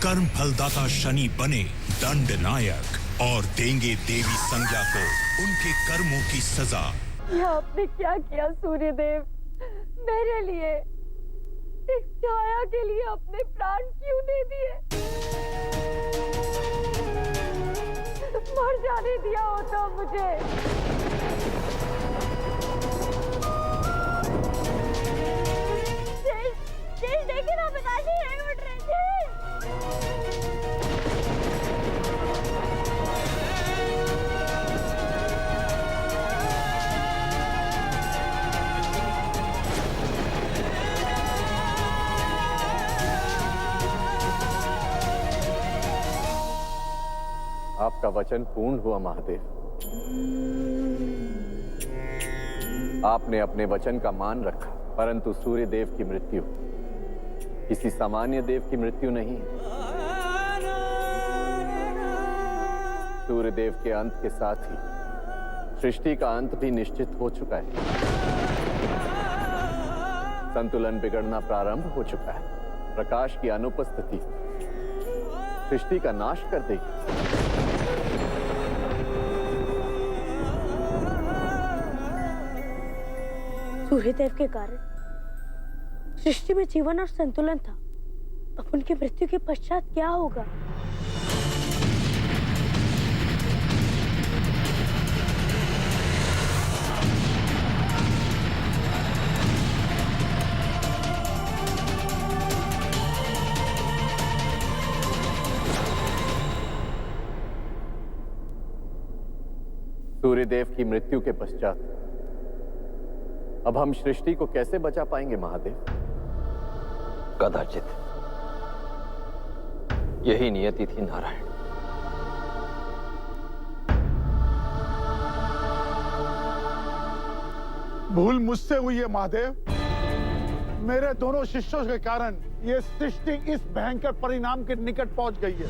कर्म फलदाता शनि बने दंड नायक और देंगे देवी संज्ञा को उनके कर्मों की सजा। यह आपने क्या किया सूर्यदेव? मेरे लिए, एक छाया के लिए अपने प्राण क्यों दे दिए? मर जाने दिया होता मुझे। देखिए ना पिताजी, एक मिनट रहिए। आपका वचन पूर्ण हुआ महादेव। आपने अपने वचन का मान रखा, परंतु सूर्य देव की मृत्यु किसी सामान्य देव की मृत्यु नहीं है। सूर्य देव के अंत के साथ ही सृष्टि का अंत भी निश्चित हो चुका है। संतुलन बिगड़ना प्रारंभ हो चुका है। प्रकाश की अनुपस्थिति सृष्टि का नाश कर देगी। सूर्यदेव के कारण सृष्टि में जीवन और संतुलन था। अब उनकी मृत्यु के पश्चात क्या होगा? सूर्यदेव की मृत्यु के पश्चात अब हम सृष्टि को कैसे बचा पाएंगे महादेव? कदाचित यही नियति थी नारायण। भूल मुझसे हुई है महादेव। मेरे दोनों शिष्यों के कारण ये सृष्टि इस भयंकर परिणाम के निकट पहुंच गई है।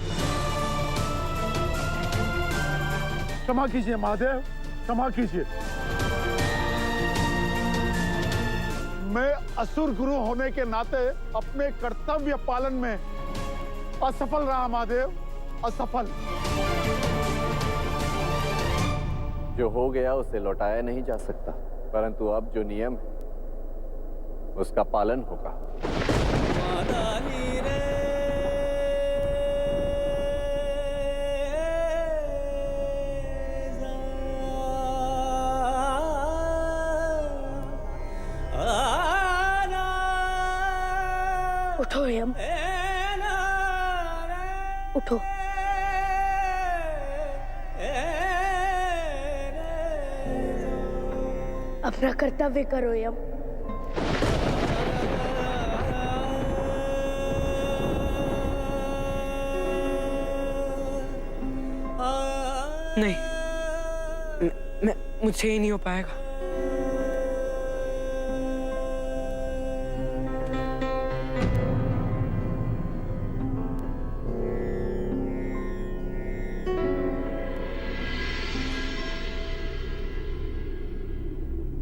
क्षमा कीजिए महादेव, क्षमा कीजिए। मैं असुर गुरु होने के नाते अपने कर्तव्य पालन में असफल रहा महादेव, असफल। जो हो गया उसे लौटाया नहीं जा सकता, परंतु अब जो नियम है उसका पालन होगा। उठो यम, उठो। अपना कर्तव्य करो यम। नहीं, मुझसे ही नहीं हो पाएगा।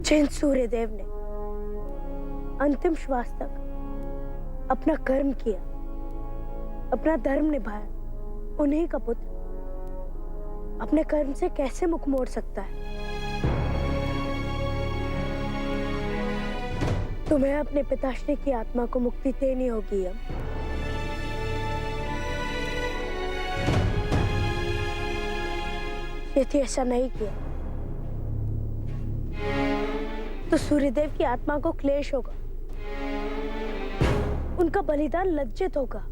जिन सूर्यदेव ने अंतिम श्वास तक अपना कर्म किया, अपना धर्म निभाया, उन्हीं का पुत्र अपने कर्म से कैसे मुख मोड़ सकता है? तुम्हें अपने पिताश्री की आत्मा को मुक्ति देनी होगी अब। यदि ऐसा नहीं किया तो सूर्यदेव की आत्मा को क्लेश होगा, उनका बलिदान लज्जित होगा।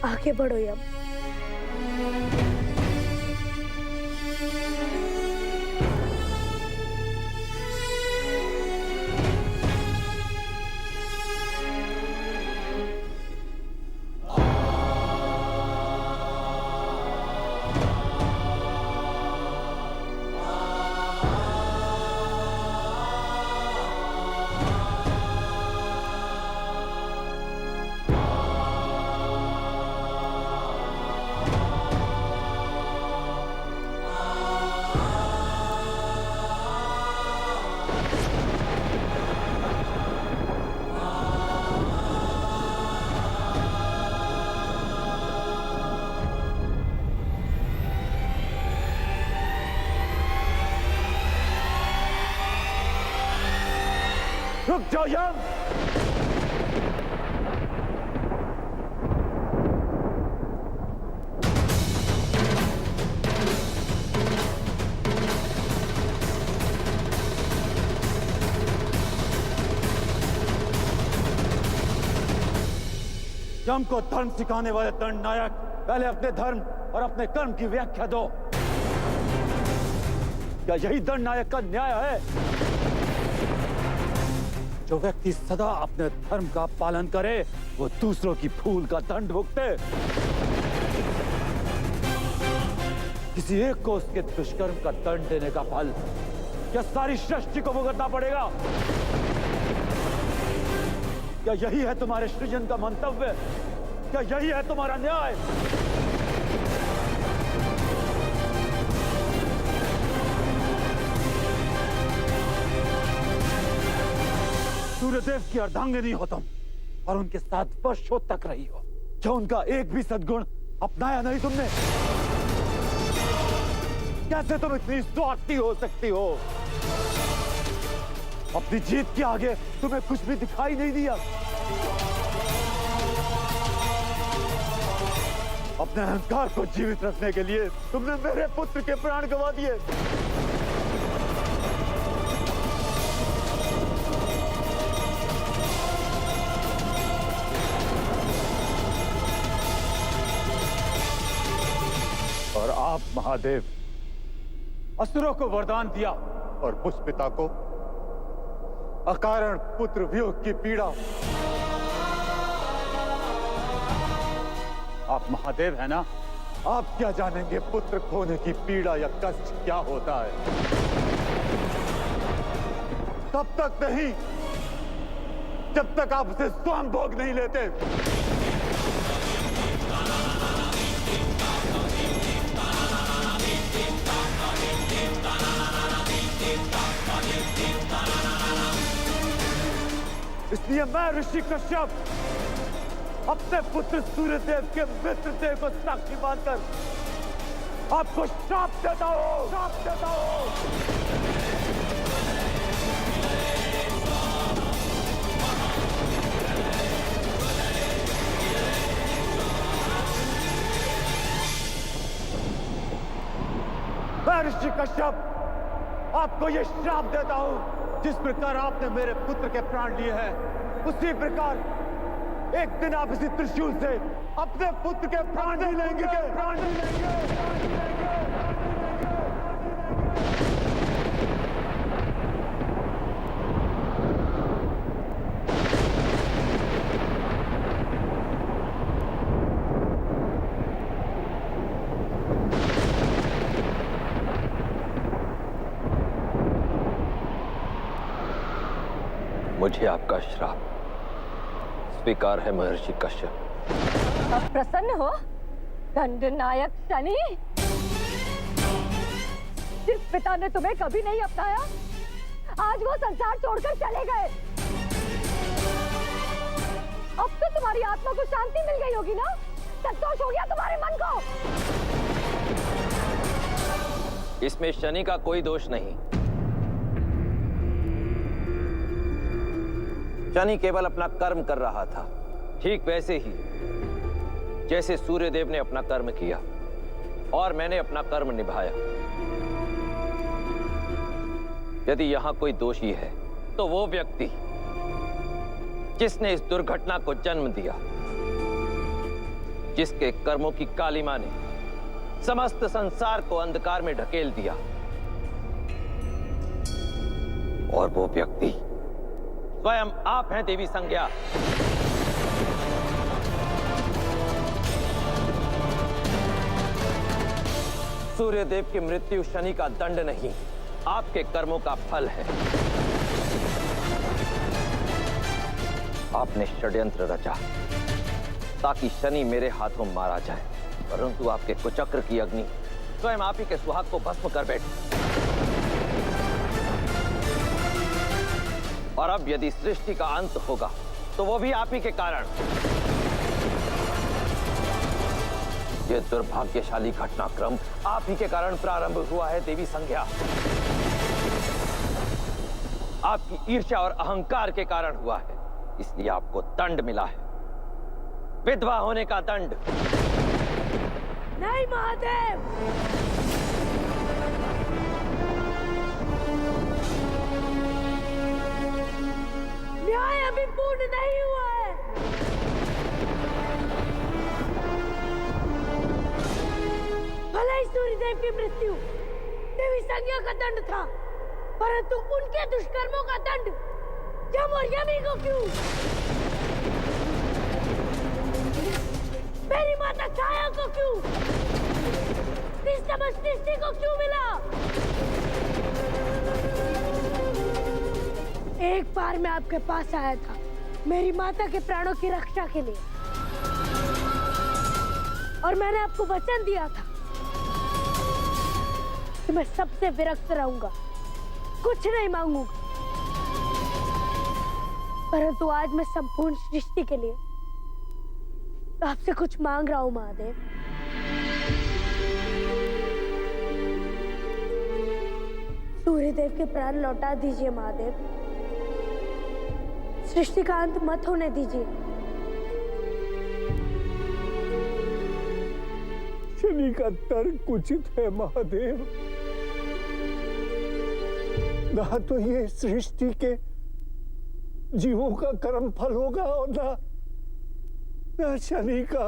आगे बढ़ो यम। रुक जाओ यम। यम को धर्म सिखाने वाले दंड नायक, पहले अपने धर्म और अपने कर्म की व्याख्या दो। क्या यही दंड नायक का न्याय है? जो व्यक्ति सदा अपने धर्म का पालन करे वो दूसरों की भूल का दंड भुगते। किसी एक को उसके दुष्कर्म का दंड देने का फल क्या सारी सृष्टि को भुगतना पड़ेगा? क्या यही है तुम्हारे सृजन का मंतव्य? क्या यही है तुम्हारा न्याय? सूर्यदेव की अर्धांगिनी हो तुम और उनके साथ वर्षों तक रही हो। क्या उनका एक भी सद्गुण अपनाया नहीं तुमने? कैसे तुम इतनी स्वार्थी हो सकती हो? अपनी जीत के आगे तुम्हें कुछ भी दिखाई नहीं दिया। अपने अहंकार को जीवित रखने के लिए तुमने मेरे पुत्र के प्राण गंवा दिए। और आप महादेव असुरों को वरदान दिया और मुझ पिता को अकारण पुत्र वियोग की पीड़ा। आप महादेव है ना? आप क्या जानेंगे पुत्र खोने की पीड़ा या कष्ट क्या होता है? तब तक नहीं जब तक आप उसे स्वयं भोग नहीं लेते। इसलिए मैं ऋषि कश्यप अपने पुत्र सूर्यदेव के मृत्युदेव को साक्षी मानकर आपको श्राप देता हूं। श्राप देता हूं। मैं ऋषि कश्यप आपको यह श्राप देता हूं। जिस प्रकार आपने मेरे पुत्र के प्राण लिए हैं, उसी प्रकार एक दिन आप इसी त्रिशूल से अपने पुत्र के प्राण नहीं लेंगे। प्राण नहीं लेंगे। मुझे आपका श्राप स्वीकार है महर्षि कश्यप। अब प्रसन्न हो दंड नायक शनि? जिस पिता ने तुम्हें कभी नहीं अपनाया, आज वो संसार छोड़कर चले गए। अब तो तुम्हारी आत्मा को शांति मिल गई होगी ना? संतोष हो गया तुम्हारे मन को? इसमें शनि का कोई दोष नहीं। शनि केवल अपना कर्म कर रहा था, ठीक वैसे ही जैसे सूर्यदेव ने अपना कर्म किया और मैंने अपना कर्म निभाया। यदि यहां कोई दोषी है तो वो व्यक्ति जिसने इस दुर्घटना को जन्म दिया, जिसके कर्मों की कालिमा ने समस्त संसार को अंधकार में ढकेल दिया। और वो व्यक्ति स्वयं आप हैं देवी संज्ञा। सूर्यदेव की मृत्यु शनि का दंड नहीं, आपके कर्मों का फल है। आपने षड्यंत्र रचा ताकि शनि मेरे हाथों मारा जाए, परंतु आपके कुचक्र की अग्नि स्वयं आप ही के सुहाग को भस्म कर बैठी। और अब यदि सृष्टि का अंत होगा तो वो भी आप ही के कारण। यह दुर्भाग्यशाली घटनाक्रम आप ही के कारण प्रारंभ हुआ है देवी संज्ञा। आपकी ईर्ष्या और अहंकार के कारण हुआ है, इसलिए आपको दंड मिला है, विधवा होने का दंड। नहीं महादेव, न्याय अभी पूर्ण नहीं हुआ है। भले ही सूर्यदेव की मृत्यु देवी संज्ञा का दंड था, परंतु उनके दुष्कर्मों का दंड यम और यमी को क्यों? मेरी माता छाया को क्यों? सृष्टि को क्यों मिला? एक बार मैं आपके पास आया था मेरी माता के प्राणों की रक्षा के लिए, और मैंने आपको वचन दिया था कि मैं सबसे विरक्त रहूंगा, कुछ नहीं मांगूंगा। परंतु आज मैं संपूर्ण सृष्टि के लिए आपसे कुछ मांग रहा हूं महादेव। सूर्यदेव के प्राण लौटा दीजिए महादेव, सृष्टि का अंत मत होने दीजिए। शनि का तर्क उचित है महादेव, ना तो ये सृष्टि के जीवों का कर्म फल होगा और ना शनि का।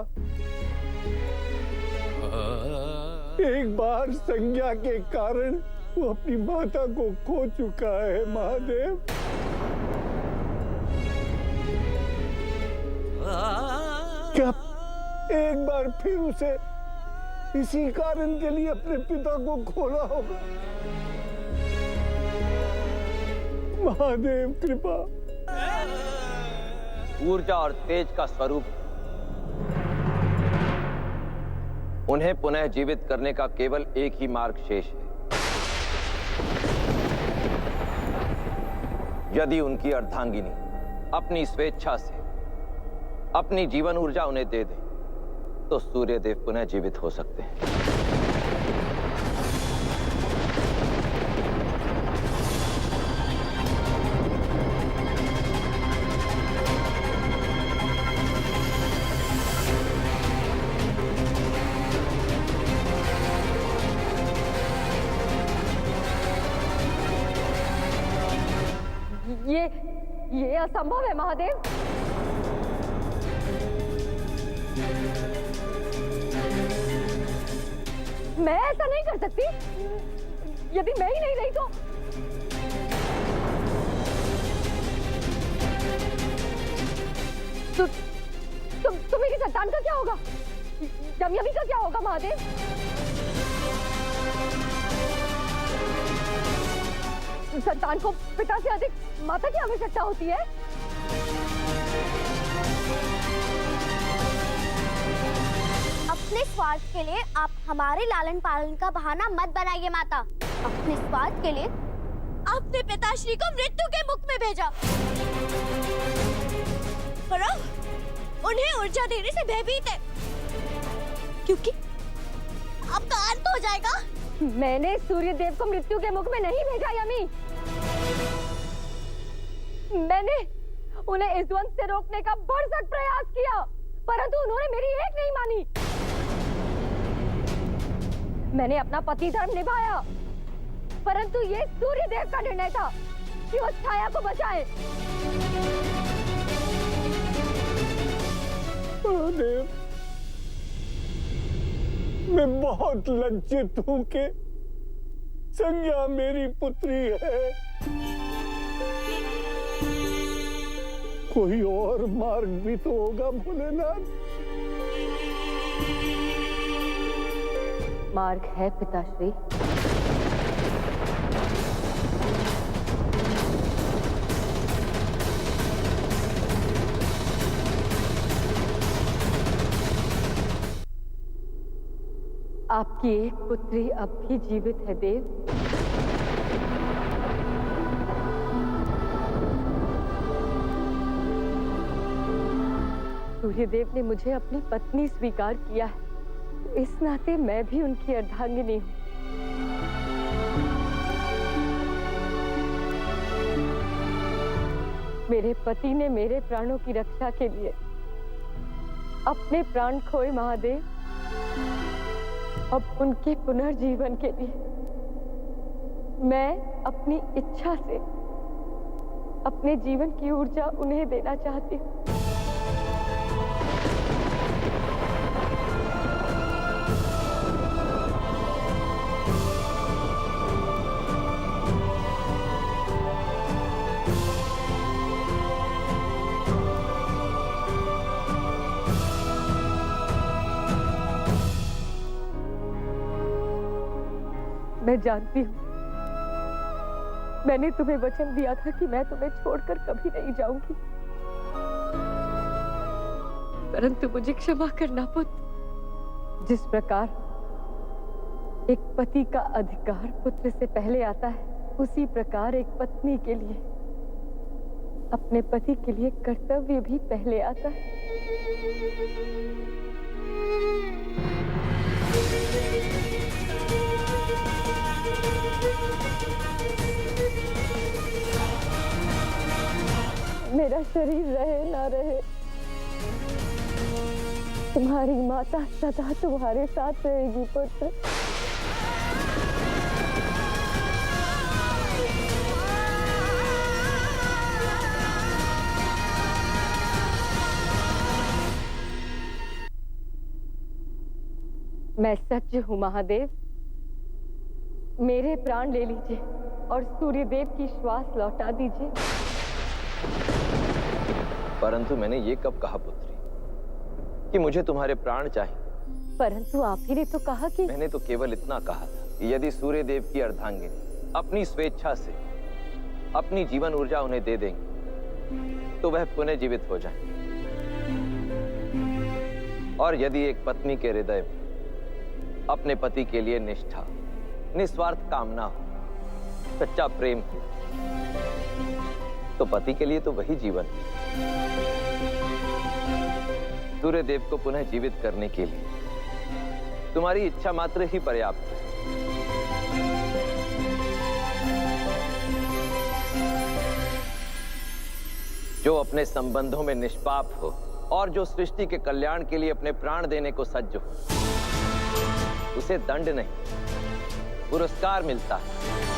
एक बार संज्ञा के कारण वो अपनी माता को खो चुका है महादेव। क्या एक बार फिर उसे इसी कारण के लिए अपने पिता को खोना होगा? महादेव कृपा। ऊर्जा और तेज का स्वरूप उन्हें पुनः जीवित करने का केवल एक ही मार्ग शेष है। यदि उनकी अर्धांगिनी अपनी स्वेच्छा से अपनी जीवन ऊर्जा उन्हें दे दे, तो सूर्यदेव पुनः जीवित हो सकते हैं। ये असंभव है महादेव। मैं ऐसा नहीं कर सकती। यदि मैं ही नहीं रही तो मेरी संतान का क्या होगा? यमी का क्या होगा महादेव? संतान को पिता से अधिक माता की आवश्यकता होती है। अपने स्वार्थ के लिए आप हमारे लालन पालन का बहाना मत बनाइए माता। अपने स्वार्थ के लिए आपने पिताश्री को मृत्यु के मुख में भेजा, और अब उन्हें ऊर्जा देने से भयभीत है, क्योंकि आपका अंत हो जाएगा। मैंने सूर्यदेव को मृत्यु के मुख में नहीं भेजा यमी। मैंने उन्हें इस द्वंद से रोकने का भरसक प्रयास किया, परंतु उन्होंने मेरी एक नहीं मानी। मैंने अपना पति धर्म निभाया, परंतु ये सूर्यदेव का निर्णय था कि वो छाया को बचाए। महादेव, मैं बहुत लज्जित हूं कि संज्ञा मेरी पुत्री है। कोई और मार्ग भी तो होगा भोलेनाथ। मार्ग है पिताश्री। आपकी एक पुत्री अब भी जीवित है देव। सूर्यदेव ने मुझे अपनी पत्नी स्वीकार किया है, इस नाते मैं भी उनकी अर्धांगिनी हूँ। मेरे पति ने मेरे प्राणों की रक्षा के लिए अपने प्राण खोए महादेव। अब उनके पुनर्जीवन के लिए मैं अपनी इच्छा से अपने जीवन की ऊर्जा उन्हें देना चाहती हूँ। मैं जानती हूँ, मैंने तुम्हें वचन दिया था कि मैं तुम्हें छोड़कर कभी नहीं जाऊंगी, परंतु मुझे क्षमा करना पुत्र। जिस प्रकार एक पति का अधिकार पुत्र से पहले आता है, उसी प्रकार एक पत्नी के लिए अपने पति के लिए कर्तव्य भी पहले आता है। मेरा शरीर रहे ना रहे, तुम्हारी माता सदा तुम्हारे साथ रहेगी पुत्र। मैं सच हूं महादेव, मेरे प्राण ले लीजिए और सूर्यदेव की श्वास लौटा दीजिए। परंतु मैंने ये कब कहा पुत्री कि मुझे तुम्हारे प्राण चाहिए? परंतु आप ही ने तो कहा कि मैंने तो केवल इतना कहा था कि यदि सूर्यदेव की अर्धांगिनी अपनी स्वेच्छा से अपनी जीवन ऊर्जा उन्हें दे देंगे तो वह पुनः जीवित हो जाएंगे। और यदि एक पत्नी के हृदय में अपने पति के लिए निष्ठा, निस्वार्थ कामना हो, सच्चा प्रेम हो, तो पति के लिए तो वही जीवन है। सूर्यदेव को पुनः जीवित करने के लिए तुम्हारी इच्छा मात्र ही पर्याप्त है। जो अपने संबंधों में निष्पाप हो और जो सृष्टि के कल्याण के लिए अपने प्राण देने को सज्ज हो, उसे दंड नहीं पुरस्कार मिलता है।